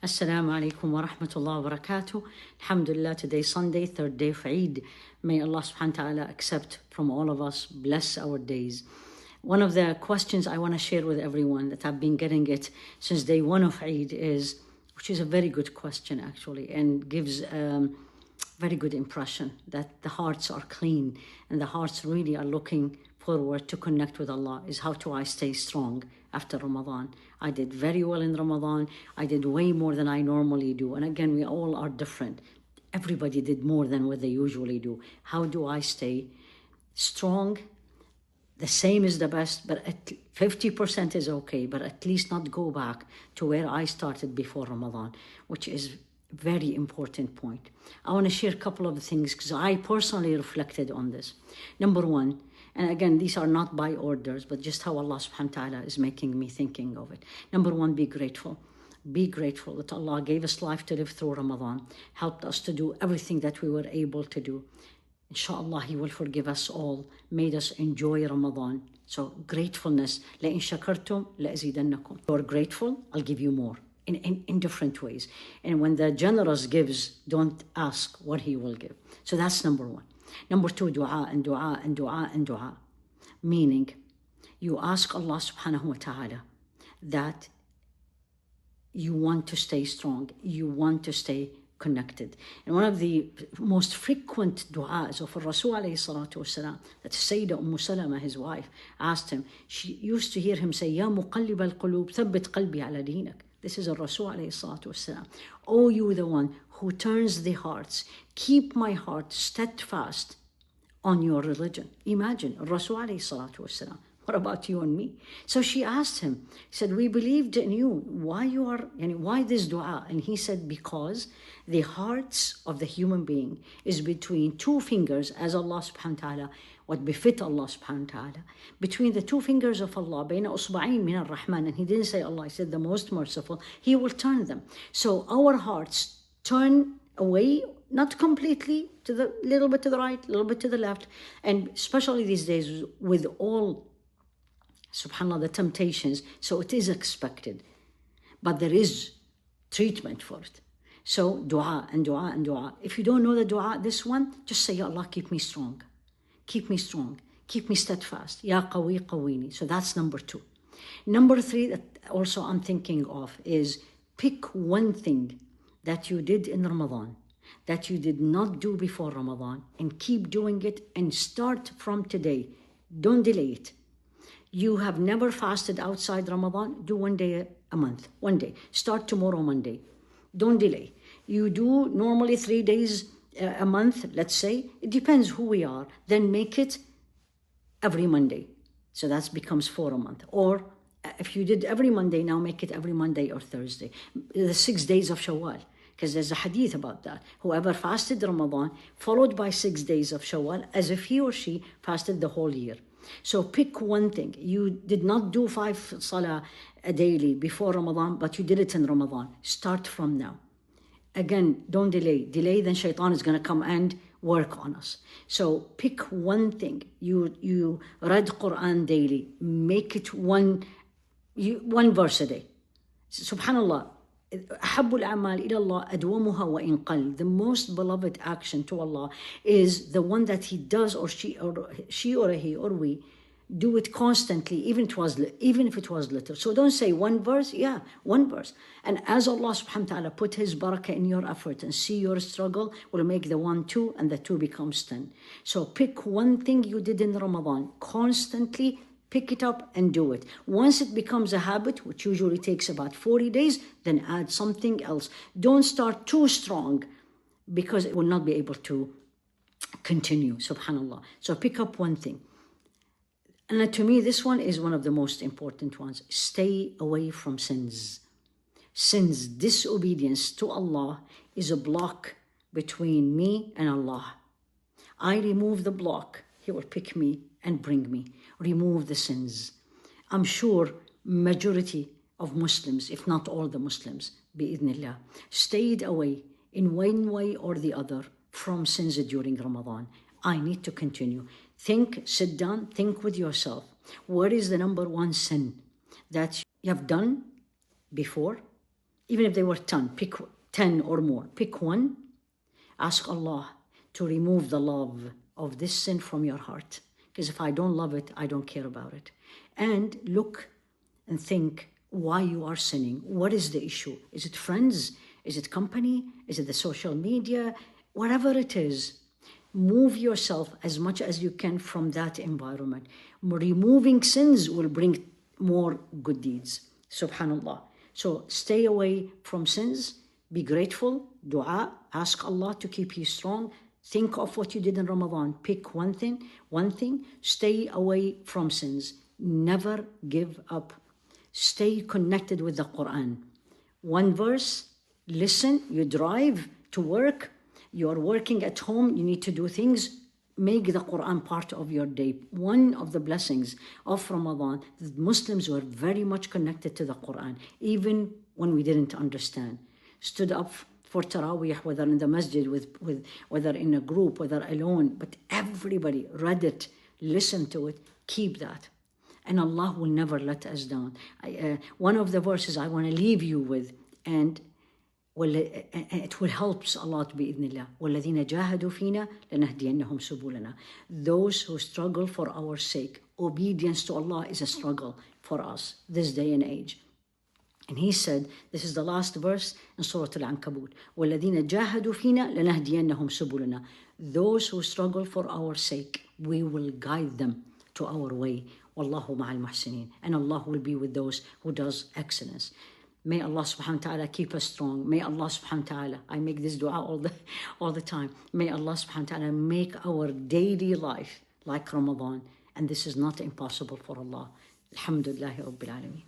Assalamu alaikum wa rahmatullahi wa barakatuh. Alhamdulillah, today Sunday, third day of Eid. May Allah subhanahu wa ta'ala accept from all of us, bless our days. One of the questions I want to share with everyone that I've been getting it since day one of Eid is, which is a very good question actually, and gives very good impression that the hearts are clean and the hearts really are looking forward to connect with Allah, is how do I stay strong after Ramadan? I did very well in Ramadan. I did way more than I normally do. And again, we all are different. Everybody did more than what they usually do. How do I stay strong? The same is the best, but at 50% is okay, but at least not go back to where I started before Ramadan, which is very important point. I want to share a couple of things because I personally reflected on this. Number one, and again, these are not by orders, but just how Allah subhanahu wa ta'ala is making me thinking of it. Number one, be grateful. Be grateful that Allah gave us life to live through Ramadan, helped us to do everything that we were able to do. Inshallah, He will forgive us all, made us enjoy Ramadan. So gratefulness, لَإِن شَكَرْتُمْ لَأَزِيدَنَّكُمْ. You're grateful, I'll give you more in different ways. And when the generous gives, don't ask what He will give. So that's number one. Number two, dua and dua and dua and dua. Meaning, you ask Allah subhanahu wa ta'ala that you want to stay strong, you want to stay connected. And one of the most frequent du'as of Rasul alayhi salatu wasalam, that Sayyidah Salama, his wife, asked him, she used to hear him say, Ya muqallib al-qulub, thabbit qalbi ala dinak. This is a Rasul alayhi salatu wasalam. Oh, you the one who turns the hearts, keep my heart steadfast on your religion. Imagine, Rasul alayhi salatu wasalam. What about you and me? So she asked him, said, we believed in you. Why this dua? And he said, because the hearts of the human being is between two fingers, as Allah subhanahu wa ta'ala, what befit Allah subhanahu wa ta'ala, between the two fingers of Allah, بين أصبعين من الرحمن, and he didn't say Allah, he said the most merciful, He will turn them. So our hearts turn away, not completely, to the little bit to the right, little bit to the left, and especially these days with all, subhanAllah, the temptations, so it is expected. But there is treatment for it. So dua and dua and dua. If you don't know the dua, this one, just say, Ya Allah, keep me strong. Keep me strong. Keep me steadfast. Ya qawi qawini. So that's number two. Number three that also I'm thinking of is pick one thing that you did in Ramadan that you did not do before Ramadan and keep doing it and start from today. Don't delay it. You have never fasted outside Ramadan, do one day a month, one day. Start tomorrow, Monday. Don't delay. You do normally 3 days a month, let's say. It depends who we are. Then make it every Monday. So that becomes 4 a month. Or if you did every Monday, now make it every Monday or Thursday. The 6 days of Shawwal. Because there's a hadith about that. Whoever fasted Ramadan, followed by 6 days of Shawwal, as if he or she fasted the whole year. So pick one thing. You did not do 5 salah a daily before Ramadan, but you did it in Ramadan. Start from now. Again, don't delay. Delay, then shaitan is going to come and work on us. So pick one thing. You read Qur'an daily. Make it one verse a day. Subhanallah. أحب الأعمال إلى الله أدومها وإن قل. The most beloved action to Allah is the one that He does, or she or he or we do it constantly, even if it was little. So don't say one verse, one verse. And as Allah subhanahu wa ta'ala put His barakah in your effort and see your struggle, will make the 1 2 and the 2 becomes 10. So pick one thing you did in Ramadan constantly. Pick it up and do it. Once it becomes a habit, which usually takes about 40 days, then add something else. Don't start too strong because it will not be able to continue, subhanAllah. So pick up one thing. And to me, this one is one of the most important ones. Stay away from sins. Sins, disobedience to Allah is a block between me and Allah. I remove the block, He will pick me and bring me. Remove the sins. I'm sure majority of Muslims, if not all the Muslims, bi'idhnillah, stayed away in one way or the other from sins during Ramadan. I need to continue. Think, sit down, think with yourself. What is the number one sin that you have done before even if they were 10, pick 10 or more, pick one. Ask Allah to remove the love of this sin from your heart. Because if I don't love it, I don't care about it. And look and think why you are sinning. What is the issue? Is it friends? Is it company? Is it the social media? Whatever it is, move yourself as much as you can from that environment. Removing sins will bring more good deeds. Subhanallah. So stay away from sins. Be grateful. Dua. Ask Allah to keep you strong. Think of what you did in Ramadan. Pick one thing. Stay away from sins. Never give up. Stay connected with the Qur'an. One verse, listen. You drive to work. You are working at home. You need to do things. Make the Qur'an part of your day. One of the blessings of Ramadan, the Muslims were very much connected to the Qur'an, even when we didn't understand. Stood up for Taraweeh, whether in the masjid, whether in a group, whether alone, but everybody read it, listened to it, keep that. And Allah will never let us down. One of the verses I want to leave you with, and it will help a lot بإذن الله. وَالَّذِينَ جَاهَدُوا فِينَا لَنَهْدِيَنَّهُمْ سُبُلَنَا. Those who struggle for our sake. Obedience to Allah is a struggle for us this day and age. And he said, this is the last verse in Surah Al-Ankabut. وَالَّذِينَ جَاهَدُوا فِينَا لَنَهْدِيَنَّهُمْ سُبُلَنَا. Those who struggle for our sake, we will guide them to our way. وَاللَّهُ مَعَ الْمُحْسِنِينَ. And Allah will be with those who does excellence. May Allah subhanahu wa ta'ala keep us strong. May Allah subhanahu wa ta'ala, I make this dua all the time. May Allah subhanahu wa ta'ala make our daily life like Ramadan. And this is not impossible for Allah. Alhamdulillahi Rabbil Alameen.